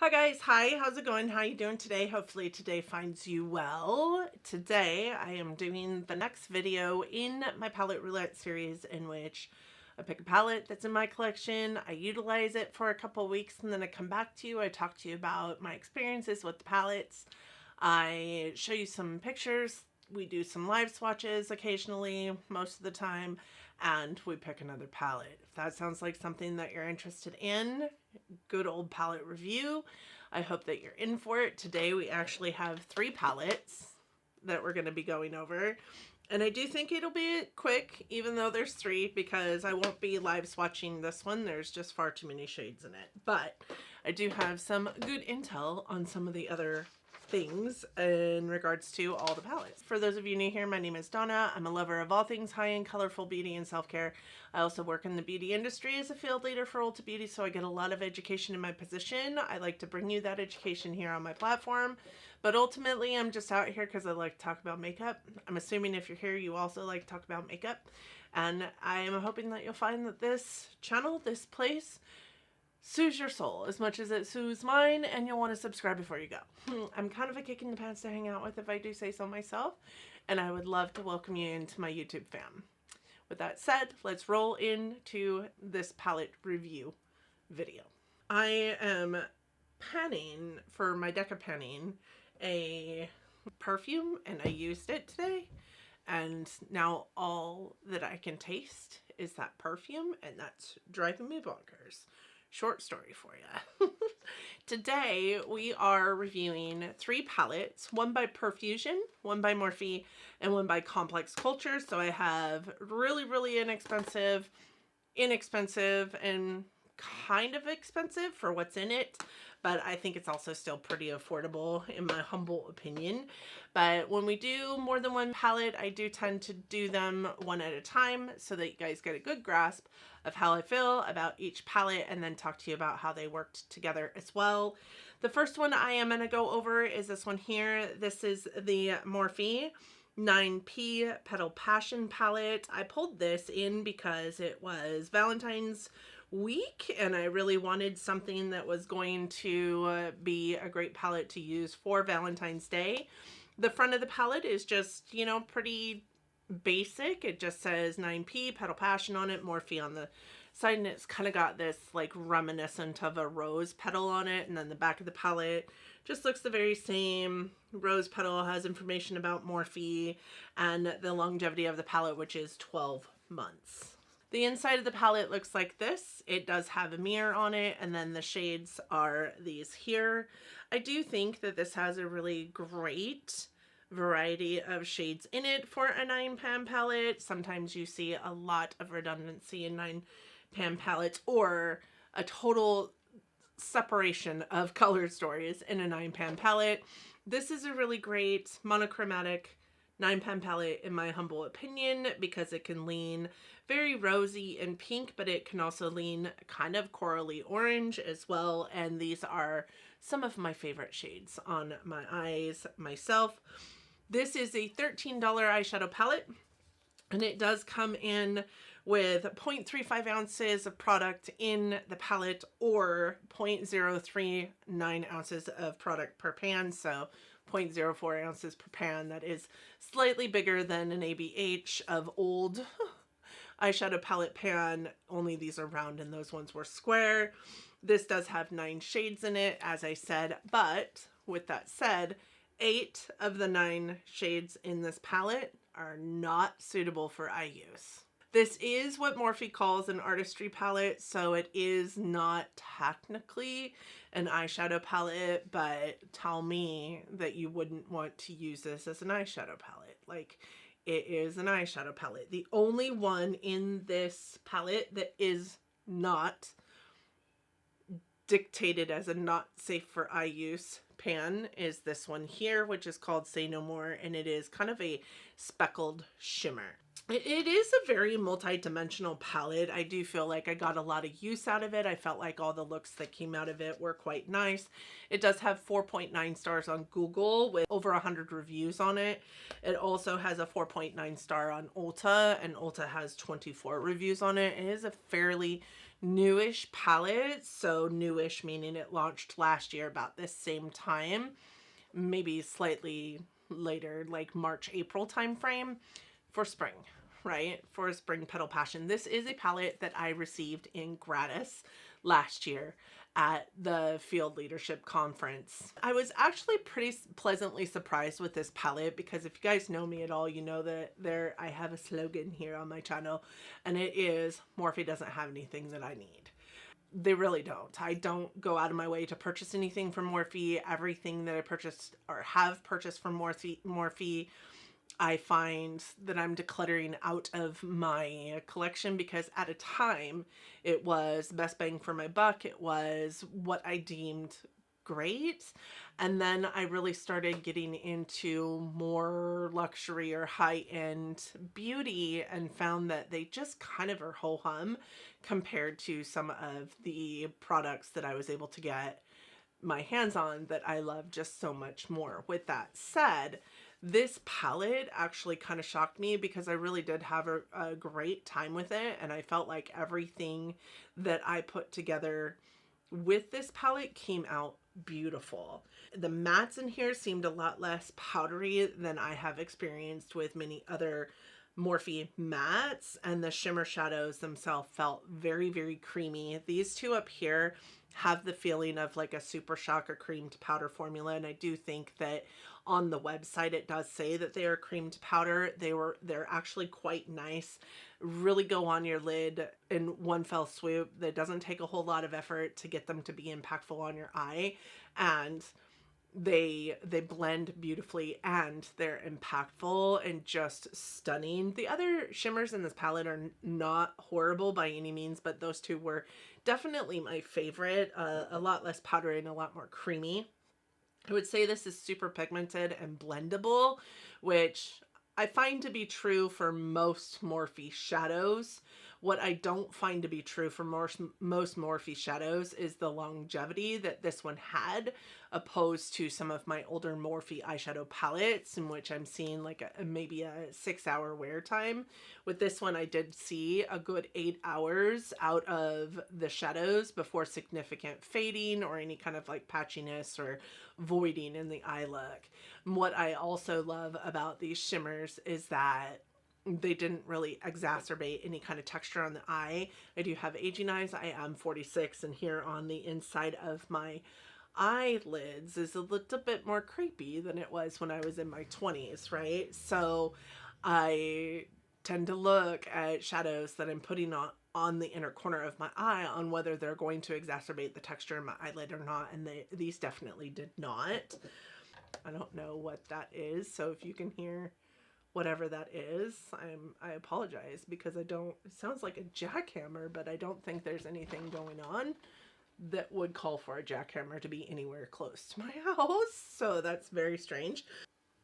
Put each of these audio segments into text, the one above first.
Hi guys, hi, how's it going? How you doing today? Hopefully today finds you well. Today I am doing the next video in my palette roulette series in which I pick a palette that's in my collection, I utilize it for a couple weeks, and then I come back to you. I talk to you about my experiences with the palettes. I show you some pictures. We do some live swatches occasionally, most of the time, and we pick another palette. If that sounds like something that you're interested in, good old palette review, I hope that you're in for it. Today we actually have 3 palettes that we're going to be going over. And I do think it'll be quick, even though there's 3, because I won't be live swatching this one. There's just far too many shades in it. But I do have some good intel on some of the other things in regards to all the palettes. For those of you new here, my name is Donna. I'm a lover of all things high-end, colorful beauty and self-care. I also work in the beauty industry as a field leader for Ulta Beauty, so I get a lot of education in my position. I like to bring you that education here on my platform, but ultimately I'm just out here because I like to talk about makeup. I'm assuming if you're here, you also like to talk about makeup, and I am hoping that you'll find that this channel, this place, soothes your soul as much as it soothes mine, and you'll want to subscribe before you go. I'm kind of a kick in the pants to hang out with, if I do say so myself, and I would love to welcome you into my YouTube fam. With that said, let's roll into this palette review video. I am panning for my deca panning a perfume, and I used it today, and now all that I can taste is that perfume, and that's driving me bonkers. Short story for you. Today we are reviewing 3 palettes, one by Perfusion, one by Morphe, and one by Complex Culture. So I have really inexpensive, and kind of expensive for what's in it, but I think it's also still pretty affordable in my humble opinion. But when we do more than one palette, I do tend to do them one at a time so that you guys get a good grasp of how I feel about each palette, and then talk to you about how they worked together as well. The first one I am going to go over is this one here. This is the Morphe 9P Petal Passion palette. I pulled this in because it was Valentine's week, and I really wanted something that was going to be a great palette to use for Valentine's Day. The front of the palette is just, you know, pretty basic. It just says 9P Petal Passion on it, Morphe on the side, and it's kind of got this like reminiscent of a rose petal on it. And then the back of the palette just looks the very same. Rose petal has information about Morphe and the longevity of the palette, which is 12 months. The inside of the palette looks like this. It does have a mirror on it, and then the shades are these here. I do think that this has a really great variety of shades in it for a 9-pan palette. Sometimes you see a lot of redundancy in 9-pan palettes, or a total separation of color stories in a 9-pan palette. This is a really great monochromatic 9-pan palette in my humble opinion, because it can lean very rosy and pink, but it can also lean kind of corally orange as well. And these are some of my favorite shades on my eyes myself. This is a $13 eyeshadow palette, and it does come in with 0.35 ounces of product in the palette, or 0.039 ounces of product per pan, so 0.04 ounces per pan. That is slightly bigger than an ABH of old eyeshadow palette pan, only these are round and those ones were square. This does have 9 shades in it, as I said, but with that said, 8 of the 9 shades in this palette are not suitable for eye use. This is what Morphe calls an artistry palette, so it is not technically an eyeshadow palette, but tell me that you wouldn't want to use this as an eyeshadow palette. Like, it is an eyeshadow palette. The only one in this palette that is not dictated as a not safe for eye use pan is this one here, which is called Say No More, and it is kind of a speckled shimmer. It is a very multi-dimensional palette. I do feel like I got a lot of use out of it. I felt like all the looks that came out of it were quite nice. It does have 4.9 stars on Google with over 100 reviews on it. It also has a 4.9 star on Ulta, and Ulta has 24 reviews on it. It is a fairly newish palette. So newish meaning it launched last year about this same time, maybe slightly later, like March, April timeframe for spring, right? For Spring Petal Passion. This is a palette that I received in gratis last year at the Field Leadership Conference. I was actually pretty pleasantly surprised with this palette because if you guys know me at all, you know that I have a slogan here on my channel, and it is Morphe doesn't have anything that I need. They really don't. I don't go out of my way to purchase anything from Morphe. Everything that I purchased or have purchased from Morphe, I find that I'm decluttering out of my collection because at a time it was best bang for my buck. It was what I deemed great. And then I really started getting into more luxury or high-end beauty and found that they just kind of are ho-hum compared to some of the products that I was able to get my hands on that I love just so much more. With that said, this palette actually kind of shocked me because I really did have a great time with it, and I felt like everything that I put together with this palette came out beautiful. The mattes in here seemed a lot less powdery than I have experienced with many other Morphe mattes, and the shimmer shadows themselves felt very, very creamy. These two up here have the feeling of like a Super Shock or creamed powder formula, and I do think that on the website it does say that they are creamed powder. They're actually quite nice, really go on your lid in one fell swoop. That doesn't take a whole lot of effort to get them to be impactful on your eye, and they blend beautifully and they're impactful and just stunning. The other shimmers in this palette are not horrible by any means, but those two were definitely my favorite. A lot less powdery and a lot more creamy. I would say this is super pigmented and blendable, which I find to be true for most Morphe shadows. What I don't find to be true for most Morphe shadows is the longevity that this one had, opposed to some of my older Morphe eyeshadow palettes in which I'm seeing like maybe a 6-hour wear time. With this one, I did see a good 8 hours out of the shadows before significant fading or any kind of like patchiness or voiding in the eye look. What I also love about these shimmers is that they didn't really exacerbate any kind of texture on the eye. I do have aging eyes. I am 46, and here on the inside of my eyelids is a little bit more creepy than it was when I was in my 20s, right? So I tend to look at shadows that I'm putting on the inner corner of my eye on whether they're going to exacerbate the texture in my eyelid or not, and these definitely did not. I don't know what that is, so if you can hear whatever that is, I apologize because I don't, it sounds like a jackhammer, but I don't think there's anything going on that would call for a jackhammer to be anywhere close to my house, so that's very strange.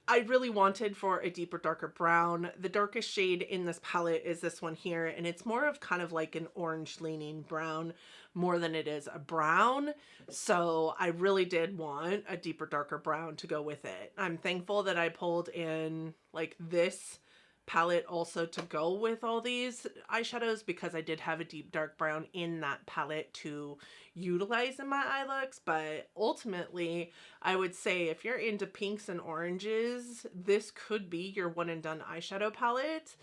I really wanted for a deeper, darker brown. The darkest shade in this palette is this one here, and it's more of kind of like an orange leaning brown more than it is a brown. So I really did want a deeper, darker brown to go with it. I'm thankful that I pulled in like this palette also to go with all these eyeshadows because I did have a deep dark brown in that palette to utilize in my eye looks. But ultimately, I would say if you're into pinks and oranges, this could be your one and done eyeshadow palette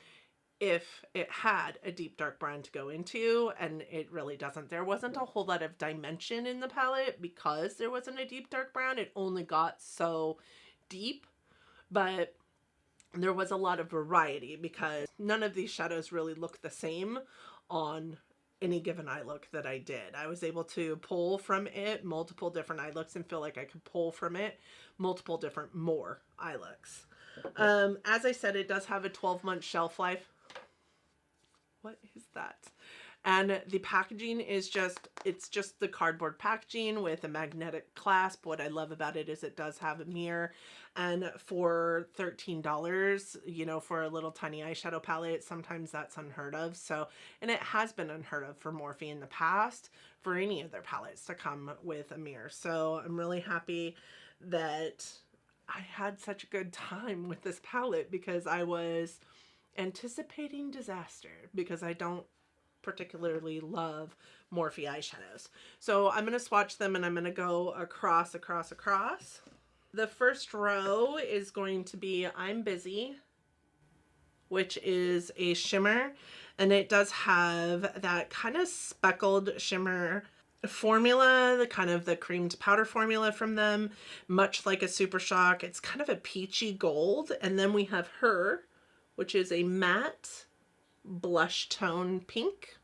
if it had a deep dark brown to go into, and it really doesn't. There wasn't a whole lot of dimension in the palette because there wasn't a deep dark brown. It only got so deep, but there was a lot of variety because none of these shadows really look the same on any given eye look that I did. I was able to pull from it multiple different eye looks and feel like I could pull from it multiple different more eye looks. As I said, it does have a 12-month shelf life. What is that? And the packaging is it's just the cardboard packaging with a magnetic clasp. What I love about it is it does have a mirror. And for $13, you know, for a little tiny eyeshadow palette, sometimes that's unheard of. So, and it has been unheard of for Morphe in the past for any of their palettes to come with a mirror. So I'm really happy that I had such a good time with this palette because I was anticipating disaster because I don't particularly love Morphe eyeshadows. So I'm going to swatch them and I'm going to go across. The first row is going to be I'm Busy, which is a shimmer, and it does have that kind of speckled shimmer formula, the kind of the creamed powder formula from them, much like a Super Shock. It's kind of a peachy gold. And then we have Her, which is a matte blush tone pink.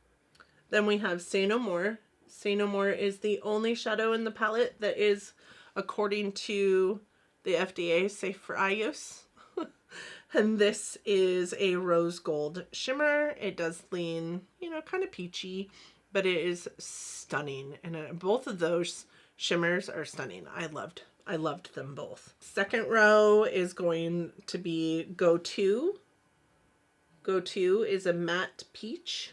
Then we have Say No More. Say No More is the only shadow in the palette that is, according to the FDA, safe for eye use. And this is a rose gold shimmer. It does lean, you know, kind of peachy, but it is stunning. And both of those shimmers are stunning. I loved them both. Second row is going to be Go To. Go To is a matte peach.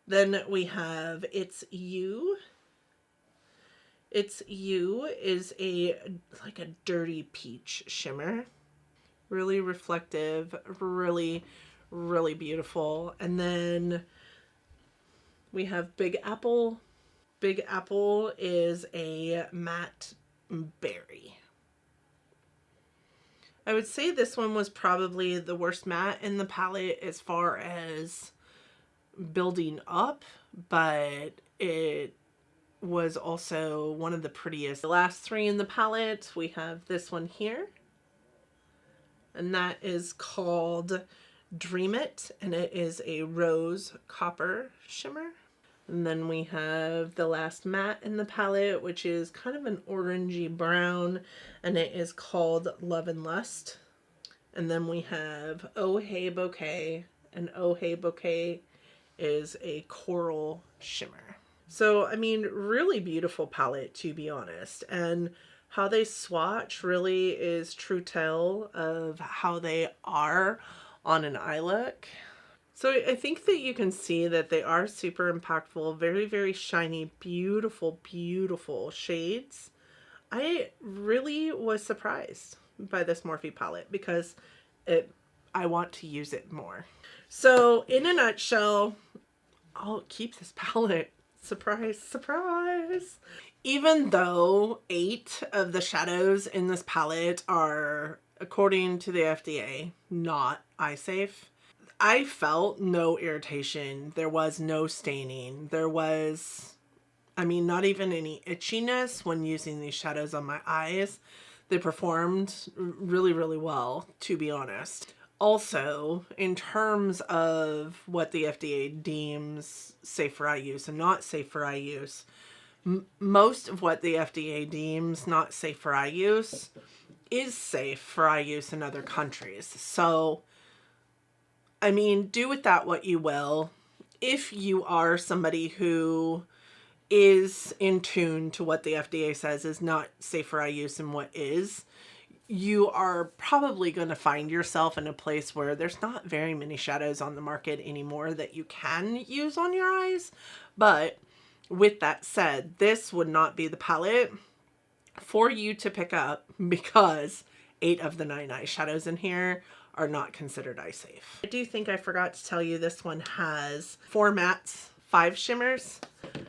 Then we have It's You. It's You is like a dirty peach shimmer. Really reflective, really, really beautiful. And then we have Big Apple. Big Apple is a matte berry. I would say this one was probably the worst matte in the palette as far as building up, but it was also one of the prettiest. The last three in the palette, we have this one here, and that is called Dream It, and it is a rose copper shimmer. And then we have the last matte in the palette, which is kind of an orangey brown, and it is called Love and Lust. And then we have Oh Hey Bouquet, and Oh Hey Bouquet is a coral shimmer. So, I mean, really beautiful palette, to be honest. And how they swatch really is true tell of how they are on an eye look. So I think that you can see that they are super impactful, very, very shiny, beautiful, beautiful shades. I really was surprised by this Morphe palette because I want to use it more. So in a nutshell, I'll keep this palette. Surprise, surprise. Even though 8 of the shadows in this palette are, according to the FDA, not eye safe, I felt no irritation. There was no staining. There was, I mean, not even any itchiness when using these shadows on my eyes. They performed really, really well, to be honest. Also, in terms of what the FDA deems safe for eye use and not safe for eye use, most of what the FDA deems not safe for eye use is safe for eye use in other countries. So, I mean, do with that what you will. If you are somebody who is in tune to what the FDA says is not safe for eye use and what is, you are probably going to find yourself in a place where there's not very many shadows on the market anymore that you can use on your eyes. But with that said, this would not be the palette for you to pick up because 8 of the 9 eyeshadows in here are not considered eye safe. I do think I forgot to tell you this one has 4 mattes, 5 shimmers.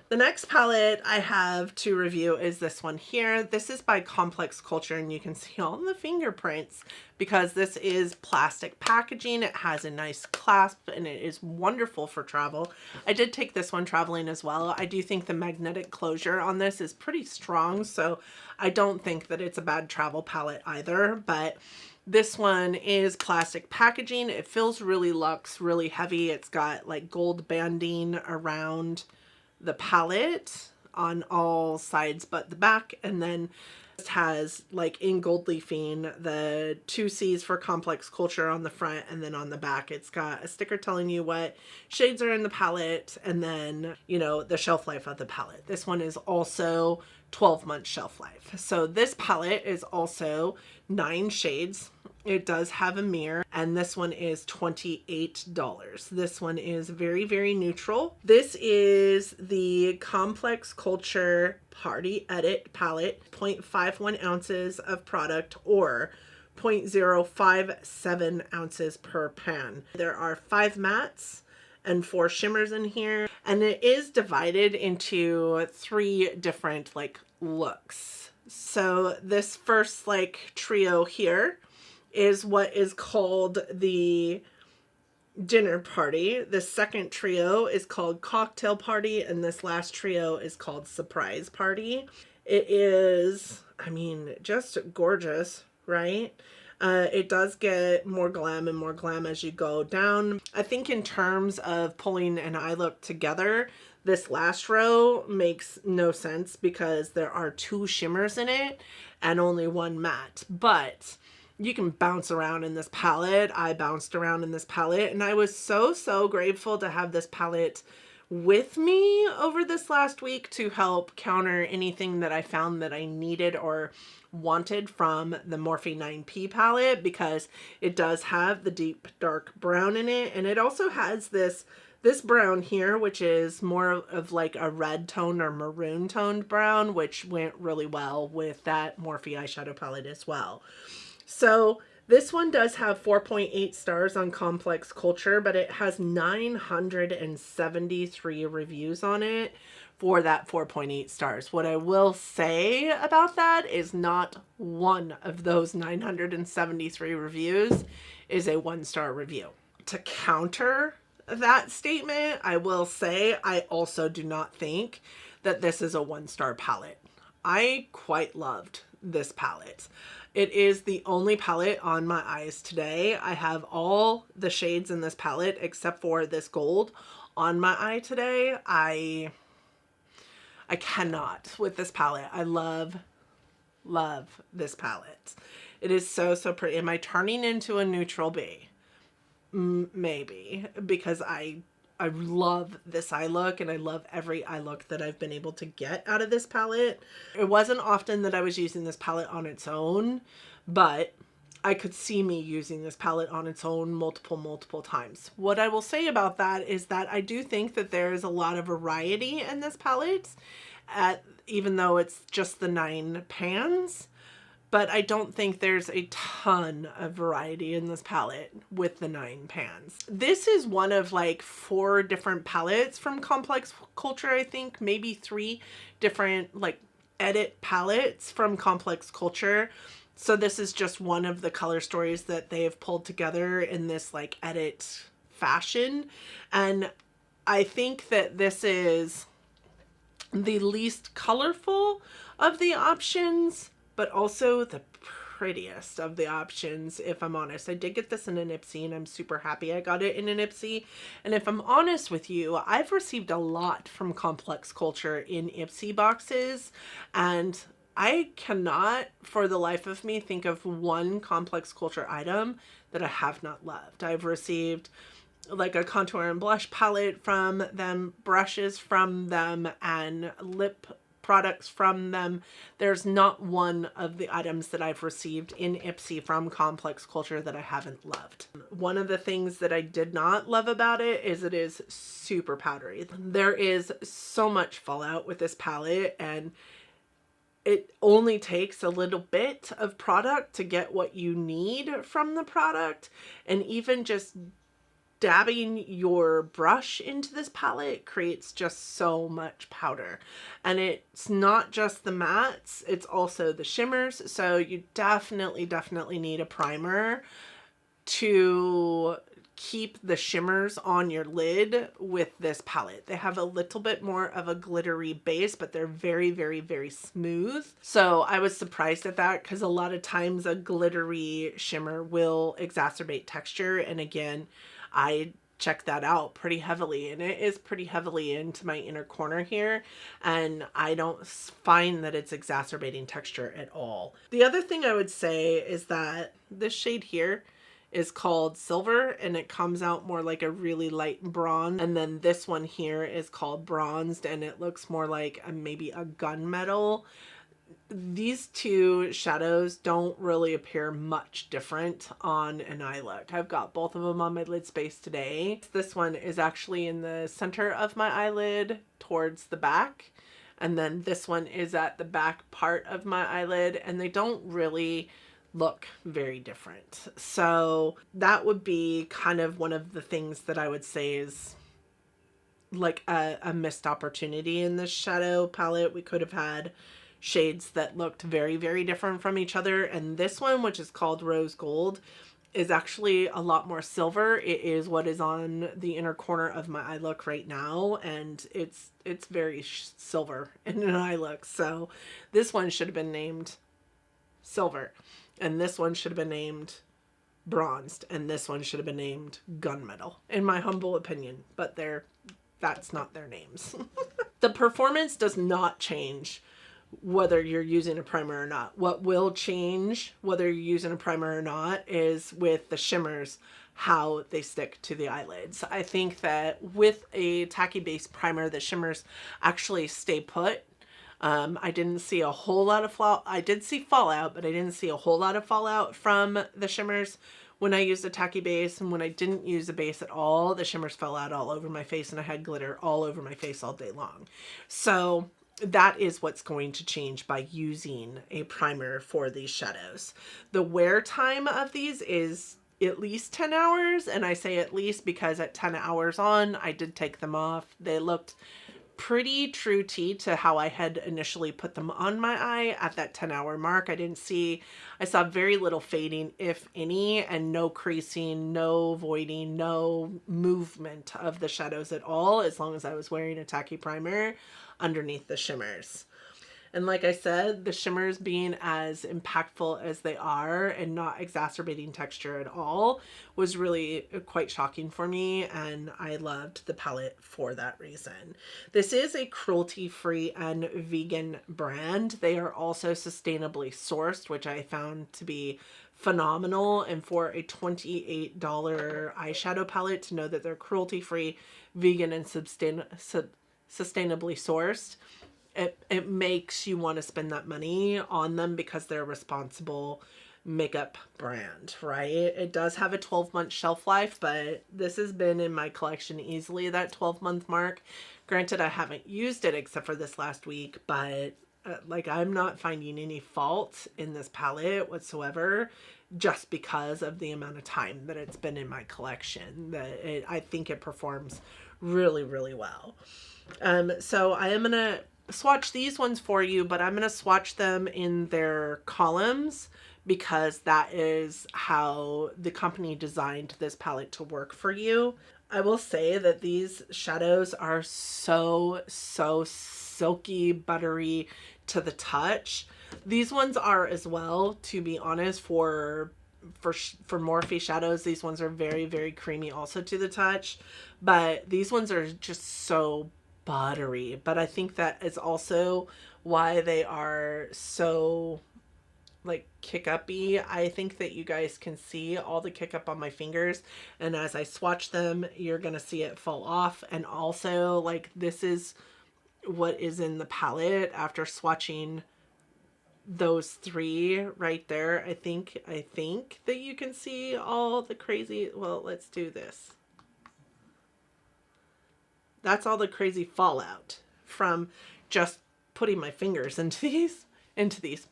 The next palette I have to review is this one here. This is by Complex Culture, and you can see all the fingerprints because this is plastic packaging. It has a nice clasp and it is wonderful for travel. I did take this one traveling as well. I do think the magnetic closure on this is pretty strong, so I don't think that it's a bad travel palette either, but this one is plastic packaging. It feels really luxe, really heavy. It's got like gold banding around the palette on all sides but the back, and then it has, like in gold leafing, the 2 C's for Complex Culture on the front, and then on the back it's got a sticker telling you what shades are in the palette, and then, you know, the shelf life of the palette. This one is also 12-month shelf life. So this palette is also 9 shades. It does have a mirror, and this one is $28. This one is very, very neutral. This is the Complex Culture Party Edit palette, 0.51 ounces of product or 0.057 ounces per pan. There are 5 mattes and 4 shimmers in here. And it is divided into 3 different like looks. So this first like trio here is what is called the dinner party. The second trio is called cocktail party, and this last trio is called surprise party. It is, I mean, just gorgeous, right? It does get more glam and more glam as you go down. I think in terms of pulling an eye look together, this last row makes no sense because there are 2 shimmers in it and only 1 matte. But you can bounce around in this palette. I bounced around in this palette, and I was so grateful to have this palette with me over this last week to help counter anything that I found that I needed or wanted from the Morphe 9P palette, because it does have the deep dark brown in it, and it also has this brown here, which is more of like a red toned or maroon toned brown, which went really well with that Morphe eyeshadow palette as well. So this one does have 4.8 stars on Complex Culture, but it has 973 reviews on it for that 4.8 stars. What I will say about that is not one of those 973 reviews is a 1-star review. To counter that statement, I will say I also do not think that this is a 1-star palette. I quite loved this palette. It is the only palette on my eyes today. I have all the shades in this palette except for this gold on my eye today. I cannot with this palette. I love this palette. It is so pretty. Am I turning into a neutral B? Maybe, because I love this eye look, and I love every eye look that I've been able to get out of this palette. It wasn't often that I was using this palette on its own, but I could see me using this palette on its own multiple times. What I will say about that is that I do think that there is a lot of variety in this palette, even though it's just the 9 pans. But I don't think there's a ton of variety in this palette with the 9 pans. This is one of like 4 different palettes from Complex Culture, I think. Maybe 3 different like edit palettes from Complex Culture. So this is just one of the color stories that they have pulled together in this like edit fashion. And I think that this is the least colorful of the options, but also the prettiest of the options, if I'm honest. I did get this in an Ipsy, and I'm super happy I got it in an Ipsy. And if I'm honest with you, I've received a lot from Complex Culture in Ipsy boxes, and I cannot, for the life of me, think of one Complex Culture item that I have not loved. I've received like a contour and blush palette from them, brushes from them, and lip products from them. There's not one of the items that I've received in Ipsy from Complex Culture that I haven't loved. One of the things that I did not love about it is it is super powdery. There is so much fallout with this palette, and it only takes a little bit of product to get what you need from the product. And even just dabbing your brush into this palette creates just so much powder. And it's not just the mattes, it's also the shimmers. So you definitely need a primer to keep the shimmers on your lid with this palette. They have a little bit more of a glittery base, but they're very smooth. So I was surprised at that, because a lot of times a glittery shimmer will exacerbate texture. And again, I check that out pretty heavily, and it is pretty heavily into my inner corner here, and I don't find that it's exacerbating texture at all. The other thing I would say is that this shade here is called Silver, and it comes out more like a really light bronze, and then this one here is called Bronzed, and it looks more like maybe a gunmetal. These 2 shadows don't really appear much different on an eye look. I've got both of them on my lid space today. This one is actually in the center of my eyelid towards the back, and then this one is at the back part of my eyelid, and they don't really look very different. So that would be kind of one of the things that I would say is like a missed opportunity in this shadow palette. We could have had shades that looked very, very different from each other. And this one, which is called Rose Gold, is actually a lot more silver. It is what is on the inner corner of my eye look right now, and it's very silver in an eye look. So this one should have been named Silver, and this one should have been named Bronzed, and this one should have been named Gunmetal, in my humble opinion. But that's not their names. The performance does not change whether you're using a primer or not. What will change whether you're using a primer or not is with the shimmers, how they stick to the eyelids. I think that with a tacky base primer, the shimmers actually stay put. I didn't see a whole lot of I did see fallout, but I didn't see a whole lot of fallout from the shimmers when I used a tacky base. And when I didn't use a base at all, the shimmers fell out all over my face, and I had glitter all over my face all day long. So that is what's going to change by using a primer for these shadows. The wear time of these is at least 10 hours. And I say at least because at 10 hours on, I did take them off. They looked pretty true to how I had initially put them on my eye at that 10-hour mark. I saw very little fading, if any, and no creasing, no voiding, no movement of the shadows at all, as long as I was wearing a tacky primer underneath the shimmers. And like I said, the shimmers being as impactful as they are and not exacerbating texture at all was really quite shocking for me, and I loved the palette for that reason. This is a cruelty-free and vegan brand. They are also sustainably sourced, which I found to be phenomenal. And for a $28 eyeshadow palette, to know that they're cruelty-free, vegan, and sustainably sourced, it makes you want to spend that money on them because they're a responsible makeup brand, right? It does have a 12-month shelf life, but this has been in my collection easily that 12-month mark. Granted, I haven't used it except for this last week, but like, I'm not finding any fault in this palette whatsoever, just because of the amount of time that it's been in my collection. I think it performs really, really well. So I am gonna swatch these ones for you, but I'm going to swatch them in their columns because that is how the company designed this palette to work for you. I will say that these shadows are so silky, buttery to the touch. These ones are as well, to be honest, for Morphe shadows. These ones are very, very creamy also to the touch, but these ones are just so buttery. But I think that is also why they are so like kick uppy. I think that you guys can see all the kick up on my fingers, and as I swatch them, you're gonna see it fall off. And also, like, this is what is in the palette after swatching those three right there. I think that you can see all the crazy, well, let's do this. That's all the crazy fallout from just putting my fingers into these,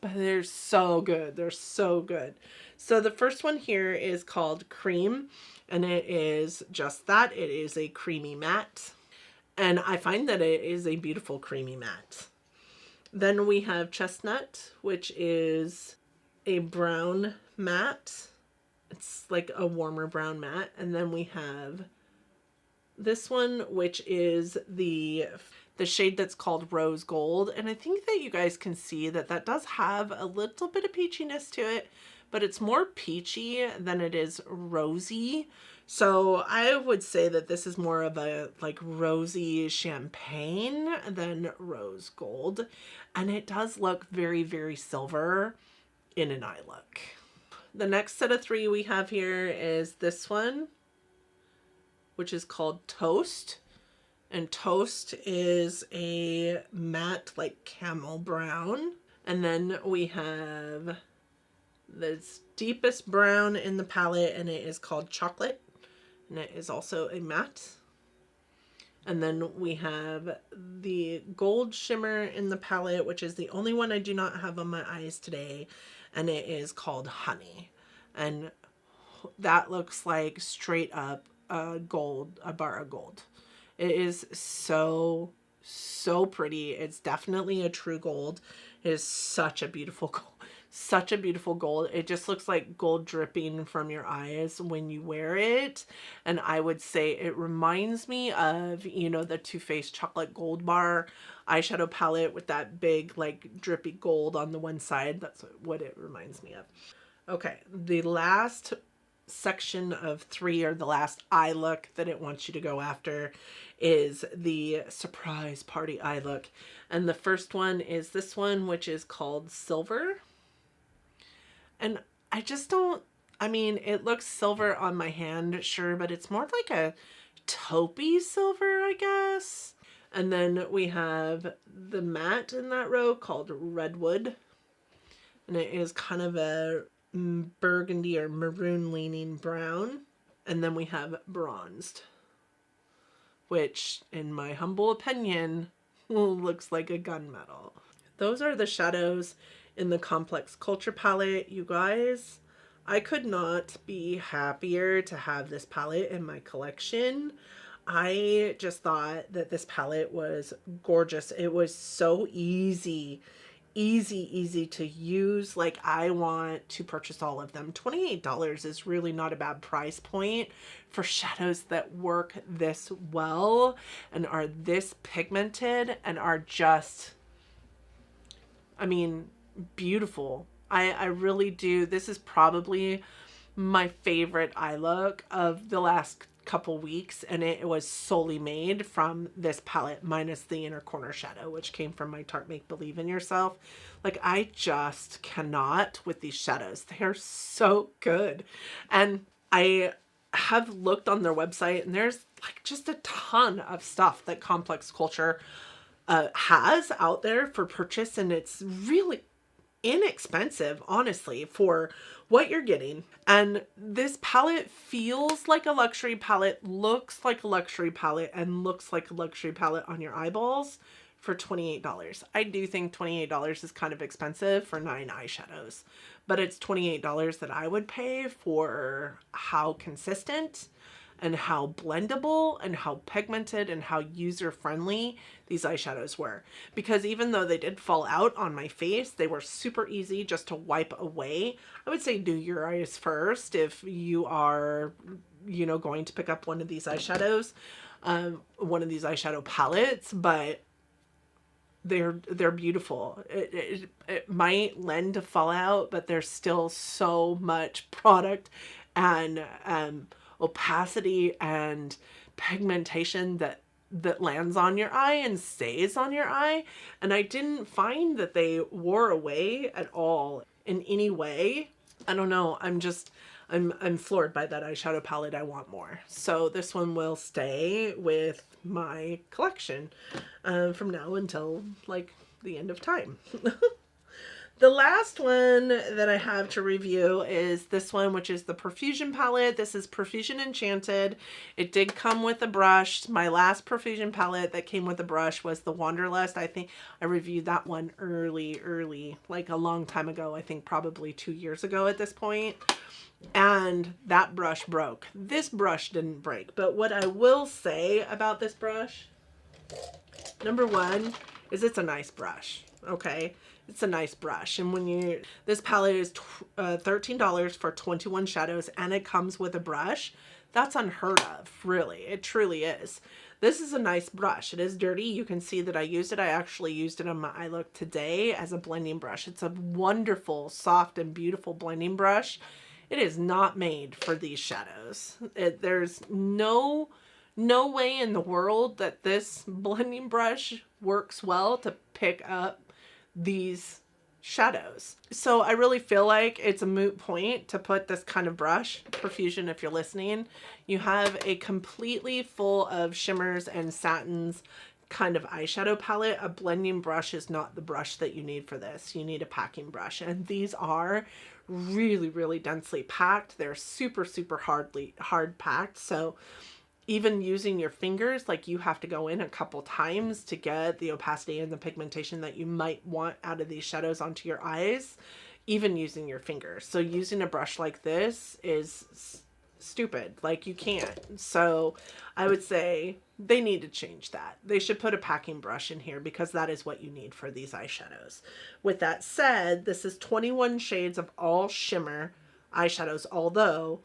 but they're so good. They're so good. So the first one here is called Cream, and it is just that. It is a creamy matte, and I find that it is a beautiful creamy matte. Then we have Chestnut, which is a brown matte. It's like a warmer brown matte. And then we have this one, which is the shade that's called Rose Gold. And I think that you guys can see that that does have a little bit of peachiness to it, but it's more peachy than it is rosy. So I would say that this is more of a like rosy champagne than rose gold. And it does look very, very silver in an eye look. The next set of three we have here is this one, which is called Toast. And Toast is a matte like camel brown. And then we have the deepest brown in the palette, and it is called Chocolate. And it is also a matte. And then we have the gold shimmer in the palette, which is the only one I do not have on my eyes today. And it is called Honey. And that looks like straight up a bar of gold. It is so, so pretty. It's definitely a true gold. It is such a beautiful gold. Such a beautiful gold. It just looks like gold dripping from your eyes when you wear it. And I would say it reminds me of, you know, the Too Faced Chocolate Gold Bar eyeshadow palette with that big, like, drippy gold on the one side. That's what it reminds me of. Okay, the last section of 3, or the last eye look that it wants you to go after, is the surprise party eye look. And the first one is this one, which is called Silver. And I just don't, I mean, it looks silver on my hand, sure, but it's more like a taupey silver, I guess. And then we have the matte in that row called Redwood. And it is kind of a burgundy or maroon leaning brown. And then we have Bronzed, which in my humble opinion looks like a gunmetal. Those are the shadows in the Complex Culture palette, you guys. I could not be happier to have this palette in my collection. I just thought that this palette was gorgeous. It was so easy to use. Like, I want to purchase all of them. $28 is really not a bad price point for shadows that work this well and are this pigmented and are just, I mean, beautiful. I really do. This is probably my favorite eye look of the last couple weeks, and it was solely made from this palette, minus the inner corner shadow, which came from my Tarte Make Believe in Yourself. Like, I just cannot with these shadows. They're so good. And I have looked on their website, and there's like just a ton of stuff that Complex Culture has out there for purchase, and it's really inexpensive, honestly, for what you're getting. And this palette feels like a luxury palette, looks like a luxury palette, and looks like a luxury palette on your eyeballs for $28. I do think $28 is kind of expensive for 9 eyeshadows, but it's $28 that I would pay for how consistent and how blendable and how pigmented and how user-friendly these eyeshadows were. Because even though they did fall out on my face, they were super easy just to wipe away. I would say do your eyes first if you are, you know, going to pick up one of these eyeshadows, one of these eyeshadow palettes, but they're beautiful. It might lend to fallout, but there's still so much product and opacity and pigmentation that lands on your eye and stays on your eye. And I didn't find that they wore away at all in any way. I don't know. I'm floored by that eyeshadow palette. I want more. So this one will stay with my collection from now until like the end of time. The last one that I have to review is this one, which is the Profusion palette. This is Profusion Enchanted. It did come with a brush. My last Profusion palette that came with a brush was the Wanderlust. I think I reviewed that one early, like a long time ago. I think probably 2 years ago at this point. And that brush broke. This brush didn't break. But what I will say about this brush, number one, is it's a nice brush. Okay. It's a nice brush. And when this palette is $13 for 21 shadows, and it comes with a brush. That's unheard of, really. It truly is. This is a nice brush. It is dirty. You can see that I used it. I actually used it on my eye look today as a blending brush. It's a wonderful, soft, and beautiful blending brush. It is not made for these shadows. There's no way in the world that this blending brush works well to pick up these shadows. So I really feel like it's a moot point to put this kind of brush, Profusion, if you're listening. You have a completely full of shimmers and satins kind of eyeshadow palette. A blending brush is not the brush that you need for this. You need a packing brush. And these are really densely packed. They're super hard packed. So even using your fingers, like, you have to go in a couple times to get the opacity and the pigmentation that you might want out of these shadows onto your eyes, even using your fingers. So using a brush like this is stupid. Like, you can't. So I would say they need to change that. They should put a packing brush in here because that is what you need for these eyeshadows. With that said, this is 21 shades of all shimmer eyeshadows, although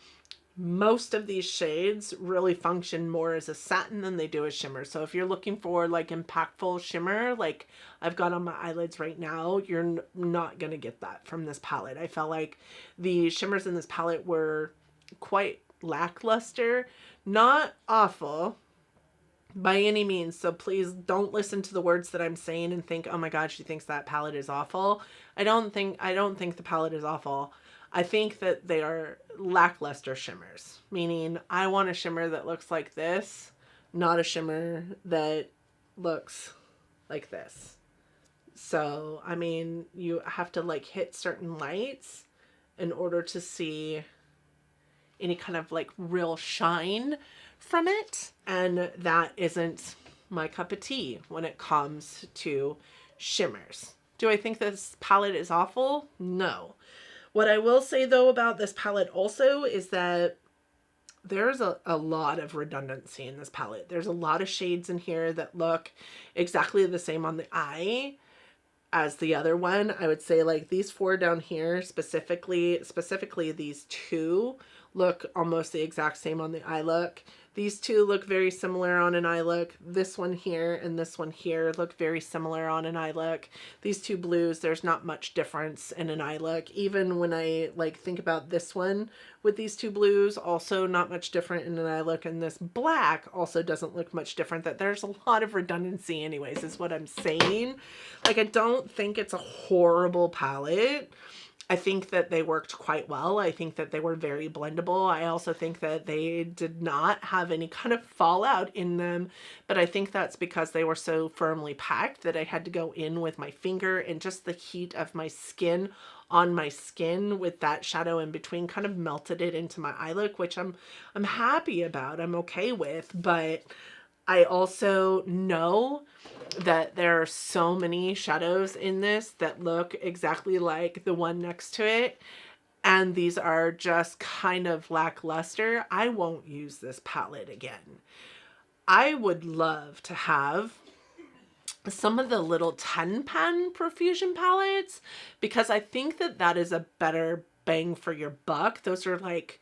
most of these shades really function more as a satin than they do as shimmer. So if you're looking for like impactful shimmer, like I've got on my eyelids right now, you're not going to get that from this palette. I felt like the shimmers in this palette were quite lackluster, not awful by any means. So please don't listen to the words that I'm saying and think, oh my God, she thinks that palette is awful. I don't think the palette is awful. I think that they are lackluster shimmers, meaning I want a shimmer that looks like this, not a shimmer that looks like this. So, I mean, you have to like hit certain lights in order to see any kind of like real shine from it. And that isn't my cup of tea when it comes to shimmers. Do I think this palette is awful? No. What I will say though about this palette also is that there's a lot of redundancy in this palette. There's a lot of shades in here that look exactly the same on the eye as the other one. I would say like these four down here, specifically these two look almost the exact same on the eye look. These two look very similar on an eye look. This one here and this one here look very similar on an eye look. These two blues, there's not much difference in an eye look. Even when I like think about this one with these two blues, also not much different in an eye look. And this black also doesn't look much different. That there's a lot of redundancy anyways, is what I'm saying. Like, I don't think it's a horrible palette. I think that they worked quite well. I think that they were very blendable. I also think that they did not have any kind of fallout in them, but I think that's because they were so firmly packed that I had to go in with my finger, and just the heat of my skin on my skin with that shadow in between kind of melted it into my eye look, which I'm happy about. I'm okay with, but I also know that there are so many shadows in this that look exactly like the one next to it, and these are just kind of lackluster. I won't use this palette again. I would love to have some of the little 10 pan profusion palettes because I think that that is a better bang for your buck. Those are like,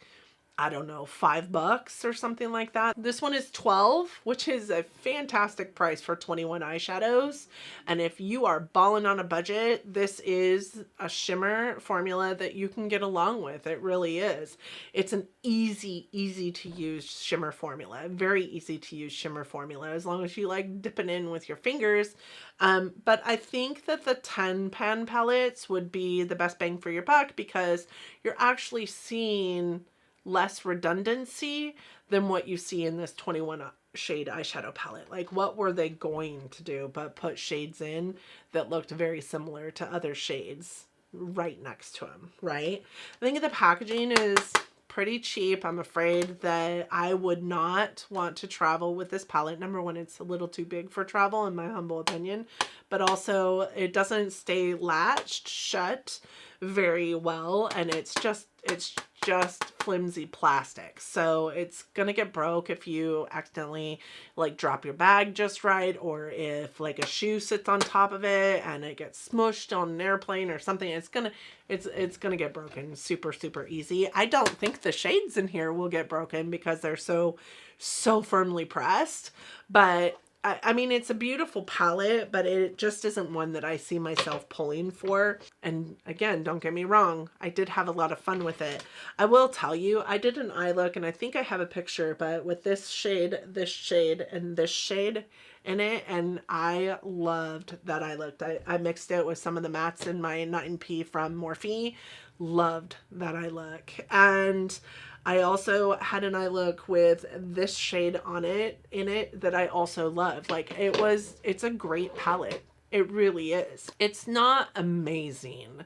I don't know, $5 or something like that. This one is 12, which is a fantastic price for 21 eyeshadows. And if you are balling on a budget, this is a shimmer formula that you can get along with. It really is. It's an easy to use shimmer formula. Very easy to use shimmer formula as long as you like dipping in with your fingers. But I think that the 10 pan palettes would be the best bang for your buck because you're actually seeing less redundancy than what you see in this 21 shade eyeshadow palette. Like, what were they going to do but put shades in that looked very similar to other shades right next to them, right? I think the packaging is pretty cheap. I'm afraid that I would not want to travel with this palette. Number one, it's a little too big for travel in my humble opinion, but also it doesn't stay latched shut very well, and it's just flimsy plastic, so it's gonna get broke if you accidentally like drop your bag just right, or if like a shoe sits on top of it and it gets smushed on an airplane or something. It's gonna get broken super easy. I don't think the shades in here will get broken because they're so firmly pressed, but I mean, it's a beautiful palette, but it just isn't one that I see myself pulling for. And again, don't get me wrong, I did have a lot of fun with it. I will tell you, I did an eye look, and I think I have a picture, but with this shade, and this shade in it, and I loved that eye look. I mixed it with some of the mattes in my 9P from Morphe. Loved that eye look. And I also had an eye look with this shade on it, in it, that I also love. Like, it's a great palette. It really is. It's not amazing.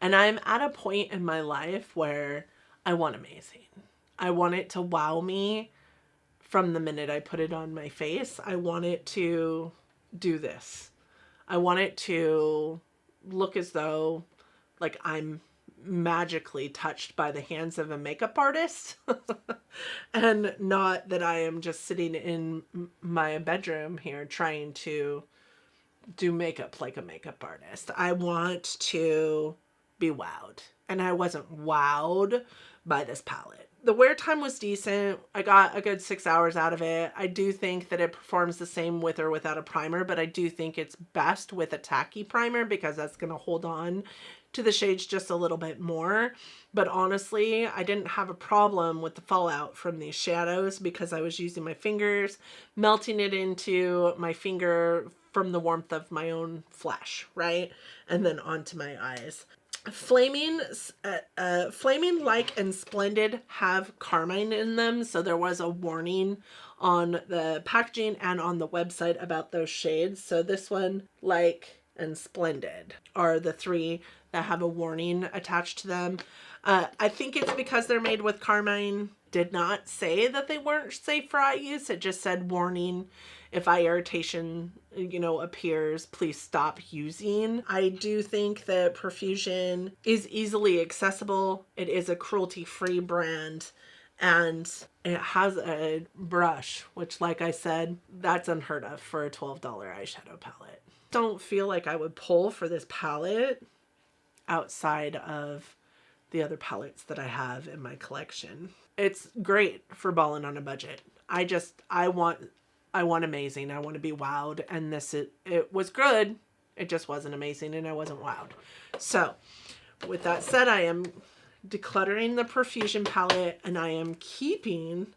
And I'm at a point in my life where I want amazing. I want it to wow me from the minute I put it on my face. I want it to do this. I want it to look as though like I'm magically touched by the hands of a makeup artist and not that I am just sitting in my bedroom here trying to do makeup like a makeup artist. I want to be wowed, and I wasn't wowed by this palette. The wear time was decent. I got a good 6 hours out of it. I do think that it performs the same with or without a primer, but I do think it's best with a tacky primer because that's going to hold on to the shades just a little bit more. But honestly, I didn't have a problem with the fallout from these shadows because I was using my fingers, melting it into my finger from the warmth of my own flesh, right? And then onto my eyes. Flaming Like and Splendid have carmine in them, so there was a warning on the packaging and on the website about those shades. So this one, Like and Splendid, are the three that have a warning attached to them. I think it's because they're made with carmine. Did not say that they weren't safe for eye use. It just said warning. If eye irritation, appears, please stop using. I do think that Profusion is easily accessible. It is a cruelty-free brand, and it has a brush, which, like I said, that's unheard of for a $12 eyeshadow palette. Don't feel like I would pull for this palette outside of the other palettes that I have in my collection. It's great for balling on a budget. I want amazing. I want to be wowed, and it was good. It just wasn't amazing, and I wasn't wowed. So with that said, I am decluttering the Profusion palette, and I am keeping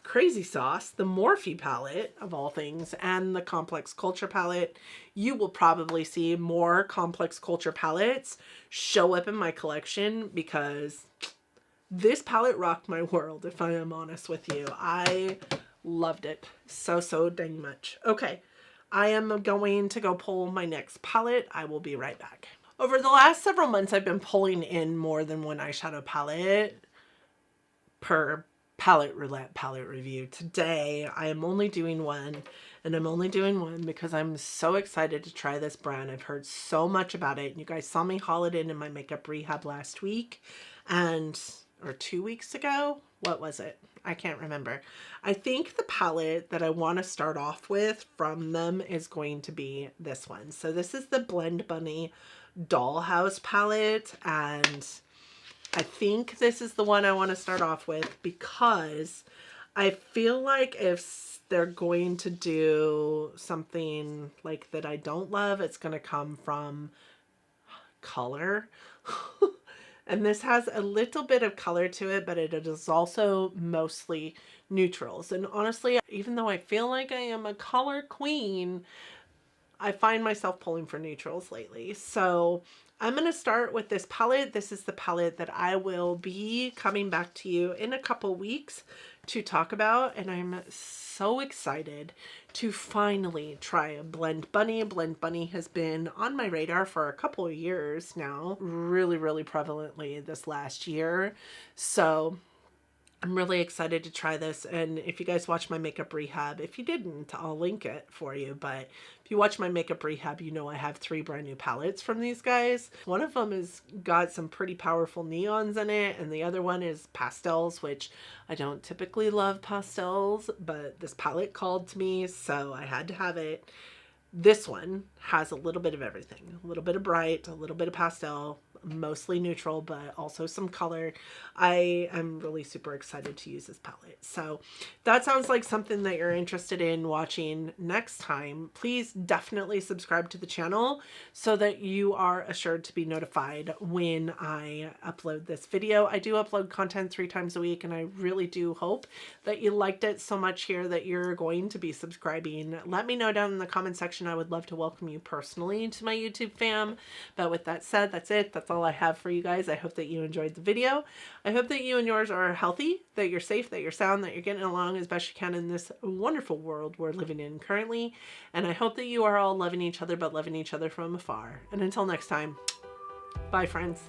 Crazy Sauce, the Morphe palette of all things, and the Complex Culture palette. You will probably see more Complex Culture palettes show up in my collection because this palette rocked my world, if I am honest with you. I loved it so dang much. Okay, I am going to go pull my next palette. I will be right back. Over the last several months, I've been pulling in more than one eyeshadow palette per palette roulette palette review. Today, I am only doing one, and I'm only doing one because I'm so excited to try this brand. I've heard so much about it. You guys saw me haul it in my makeup rehab last week, or 2 weeks ago. What was it? I can't remember. I think the palette that I want to start off with from them is going to be this one. So this is the Blend Bunny Dollhouse palette, and I think this is the one I want to start off with because I feel like if they're going to do something like that I don't love, it's going to come from color. And this has a little bit of color to it, but it is also mostly neutrals. And honestly, even though I feel like I am a color queen, I find myself pulling for neutrals lately. So I'm going to start with this palette. This is the palette that I will be coming back to you in a couple weeks to talk about. And I'm so excited to finally try a Blend Bunny. Blend Bunny has been on my radar for a couple of years now, really prevalently this last year. So I'm really excited to try this. And if you guys watch my makeup rehab, if you didn't, I'll link it for you. But if you watch my makeup rehab, you know I have 3 brand new palettes from these guys. One of them has got some pretty powerful neons in it, and the other one is pastels, which I don't typically love pastels, but this palette called to me, so I had to have it. This one has a little bit of everything. A little bit of bright, a little bit of pastel, mostly neutral, but also some color. I am really super excited to use this palette. So that sounds like something that you're interested in watching next time. Please definitely subscribe to the channel so that you are assured to be notified when I upload this video. I do upload content 3 times a week, and I really do hope that you liked it so much here that you're going to be subscribing. Let me know down in the comment section. I would love to welcome you personally to my YouTube fam. But with that said, that's it. That's all I have for you guys. I hope that you enjoyed the video. I hope that you and yours are healthy, that you're safe, that you're sound, that you're getting along as best you can in this wonderful world we're living in currently. And I hope that you are all loving each other, but loving each other from afar. And until next time, bye friends.